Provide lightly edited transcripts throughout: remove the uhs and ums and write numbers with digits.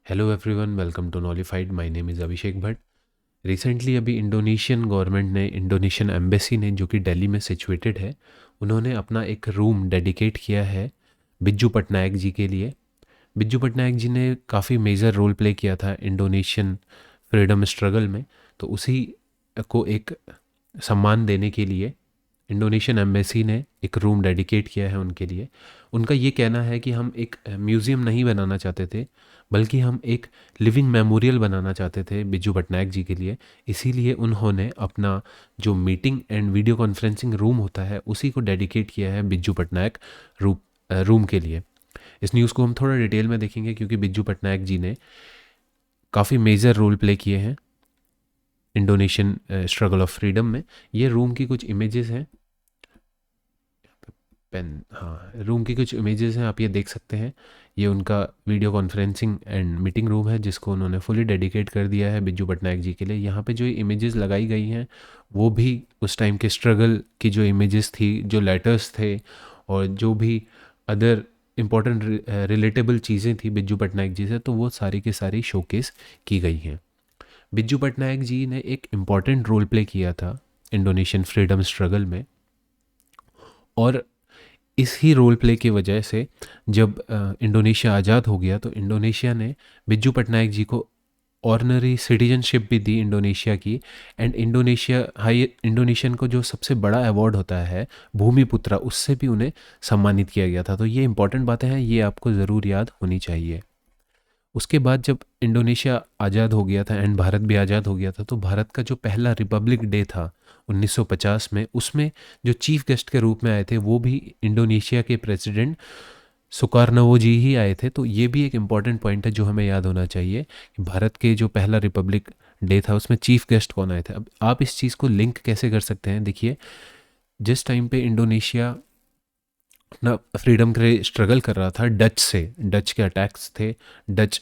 Hello everyone, welcome to Knowlified. My name is Abhishek Bhatt. Recently अभी Indonesian government ने, Indonesian embassy ने, जो कि दिल्ली में सिचुएटेड है, उन्होंने अपना एक रूम डेडिकेट किया है बिज्जू पटनायक जी के लिए। बिज्जू पटनायक जी ने काफ़ी मेजर रोल प्ले किया था इंडोनेशियन फ्रीडम स्ट्रगल में, तो उसी को एक सम्मान देने के लिए इंडोनेशियन एम्बेसी ने एक रूम डेडिकेट किया है उनके लिए। उनका ये कहना है कि हम एक म्यूज़ियम नहीं बनाना चाहते थे, बल्कि हम एक लिविंग मेमोरियल बनाना चाहते थे बिज्जू पटनायक जी के लिए। इसीलिए उन्होंने अपना जो meeting and video conferencing room होता है उसी को डेडिकेट किया है बिज्जू पटनायक रूम के लिए। इस न्यूज़ को हम थोड़ा डिटेल में देखेंगे क्योंकि बिज्जू पटनायक जी ने काफ़ी मेजर रोल प्ले किए हैं इंडोनेशियन स्ट्रगल ऑफ फ्रीडम में। ये रूम की कुछ इमेजेस हैं, पेन, हाँ, रूम की कुछ इमेजेस हैं, आप ये देख सकते हैं। ये उनका video conferencing and meeting room है जिसको उन्होंने फुली डेडिकेट कर दिया है बिज्जू पटनायक जी के लिए। यहाँ पे जो इमेजेस लगाई गई हैं वो भी उस टाइम के स्ट्रगल की जो इमेजेस थी, जो लेटर्स थे और जो भी अदर इम्पोर्टेंट रिलेटेबल चीज़ें थी बिज्जू पटनायक जी से, तो वो सारी की सारी शोकेस की गई हैं। बिज्जू पटनायक जी ने एक इम्पॉर्टेंट रोल प्ले किया था इंडोनेशियन फ्रीडम स्ट्रगल में, और इस ही रोल प्ले की वजह से जब इंडोनेशिया आज़ाद हो गया तो इंडोनेशिया ने बिज्जू पटनायक जी को ऑर्नरी सिटीजनशिप भी दी इंडोनेशिया की। एंड इंडोनेशियन को जो सबसे बड़ा अवार्ड होता है भूमिपुत्रा, उससे भी उन्हें सम्मानित किया गया था। तो ये इंपॉर्टेंट बातें हैं, ये आपको ज़रूर याद होनी चाहिए। उसके बाद जब इंडोनेशिया आज़ाद हो गया था एंड भारत भी आज़ाद हो गया था, तो भारत का जो पहला रिपब्लिक डे था 1950 में, उसमें जो चीफ गेस्ट के रूप में आए थे वो भी इंडोनेशिया के प्रेसिडेंट सुकार्नवो जी ही आए थे। तो ये भी एक इम्पॉर्टेंट पॉइंट है जो हमें याद होना चाहिए कि भारत के जो पहला रिपब्लिक डे था उसमें चीफ गेस्ट कौन आए थे। अब आप इस चीज़ को लिंक कैसे कर सकते हैं, देखिए, जिस टाइम पे इंडोनेशिया अपना फ्रीडम के लिए स्ट्रगल कर रहा था डच के अटैक्स थे, डच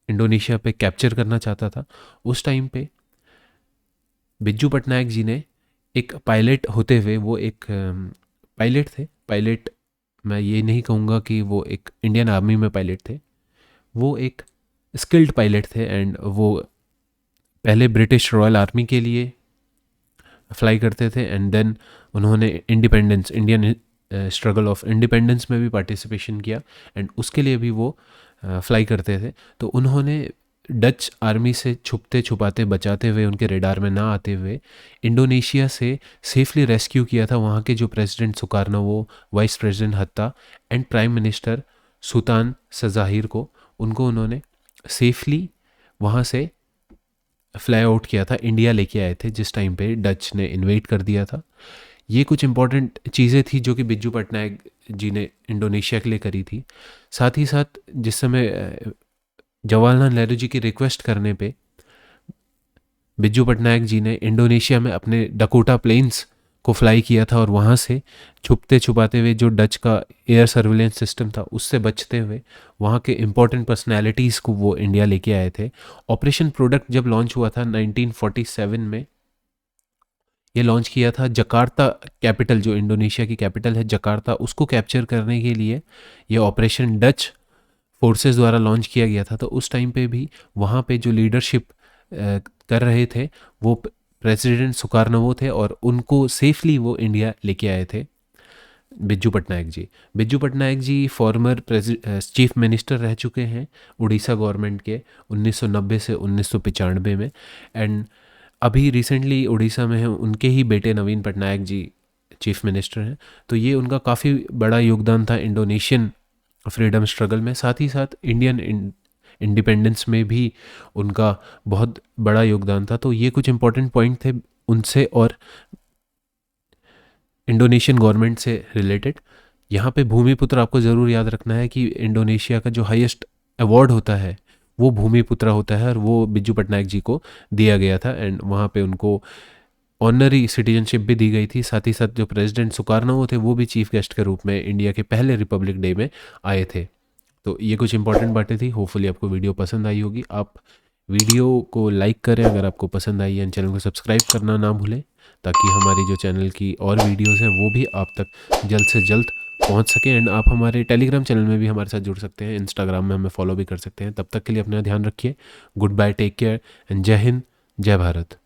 इंडोनेशिया पे कैप्चर करना चाहता था, उस टाइम पे बिज्जू पटनायक जी ने एक पायलट होते हुए, वो एक पायलट थे। पायलट, मैं ये नहीं कहूँगा कि वो एक इंडियन आर्मी में पायलट थे, वो एक स्किल्ड पायलट थे एंड वो पहले ब्रिटिश रॉयल आर्मी के लिए फ्लाई करते थे एंड देन उन्होंने इंडियन स्ट्रगल ऑफ इंडिपेंडेंस में भी पार्टिसिपेशन किया एंड उसके लिए भी वो फ्लाई करते थे। तो उन्होंने डच आर्मी से छुपते छुपाते बचाते हुए, उनके रेडार में ना आते हुए, इंडोनेशिया से सेफली रेस्क्यू किया था वहाँ के जो प्रेसिडेंट सुकार्नवो, वाइस प्रेसिडेंट हत्ता एंड प्राइम मिनिस्टर सुल्तान सजाहिर को, उनको उन्होंने सेफली वहाँ से फ्लाई आउट किया था, इंडिया लेके आए थे जिस टाइम पे डच ने इन्वेट कर दिया था। ये कुछ इंपॉर्टेंट चीज़ें थी जो कि बिज्जू पटनायक जी ने इंडोनेशिया के लिए करी थी। साथ ही साथ जिस समय जवाहरलाल नेहरू जी की रिक्वेस्ट करने पे बिज्जू पटनायक जी ने इंडोनेशिया में अपने डकोटा प्लेन्स को फ्लाई किया था और वहाँ से छुपते छुपाते हुए जो डच का एयर सर्विलेंस सिस्टम था उससे बचते हुए वहाँ के इम्पोर्टेंट पर्सनैलिटीज़ को वो इंडिया लेके आए थे। ऑपरेशन प्रोडक्ट जब लॉन्च हुआ था 1947 में, ये लॉन्च किया था जकार्ता कैपिटल, जो इंडोनेशिया की कैपिटल है जकार्ता, उसको कैप्चर करने के लिए ये ऑपरेशन डच फोर्सेस द्वारा लॉन्च किया गया था। तो उस टाइम पे भी वहाँ पे जो लीडरशिप कर रहे थे वो प्रेसिडेंट सुकार्नवो थे और उनको सेफली वो इंडिया लेके आए थे बिज्जू पटनायक जी। बिज्जू Patnaik ji former chief minister रह चुके हैं उड़ीसा गवर्नमेंट के 1990 से 1995 में एंड अभी रिसेंटली उड़ीसा में है उनके ही बेटे नवीन पटनायक जी चीफ मिनिस्टर हैं। तो ये उनका काफ़ी बड़ा योगदान था इंडोनेशियन फ्रीडम स्ट्रगल में। साथ ही साथ इंडियन इंडिपेंडेंस में भी उनका बहुत बड़ा योगदान था। तो ये कुछ इंपॉर्टेंट पॉइंट थे उनसे और इंडोनेशियन गवर्नमेंट से रिलेटेड। यहाँ पे भूमिपुत्र आपको ज़रूर याद रखना है कि इंडोनेशिया का जो हाईएस्ट अवार्ड होता है वो भूमिपुत्र होता है और वो बिज्जू पटनायक जी को दिया गया था एंड वहाँ पे उनको ऑनरी सिटीजनशिप भी दी गई थी। साथ ही साथ जो प्रेसिडेंट सुकार्नवो थे वो भी चीफ गेस्ट के रूप में इंडिया के पहले रिपब्लिक डे में आए थे। तो ये कुछ इंपॉर्टेंट बातें थी। होपफुली आपको वीडियो पसंद आई होगी। आप वीडियो को लाइक करें अगर आपको पसंद आई है, चैनल को सब्सक्राइब करना ना भूलें ताकि हमारी जो चैनल की और वीडियोस हैं वो भी आप तक जल्द से जल्द पहुंच सके। एंड आप हमारे टेलीग्राम चैनल में भी हमारे साथ जुड़ सकते हैं, इंस्टाग्राम में हमें फॉलो भी कर सकते हैं। तब तक के लिए अपना ध्यान रखिए। Good bye, take care and जय हिंद, जय भारत।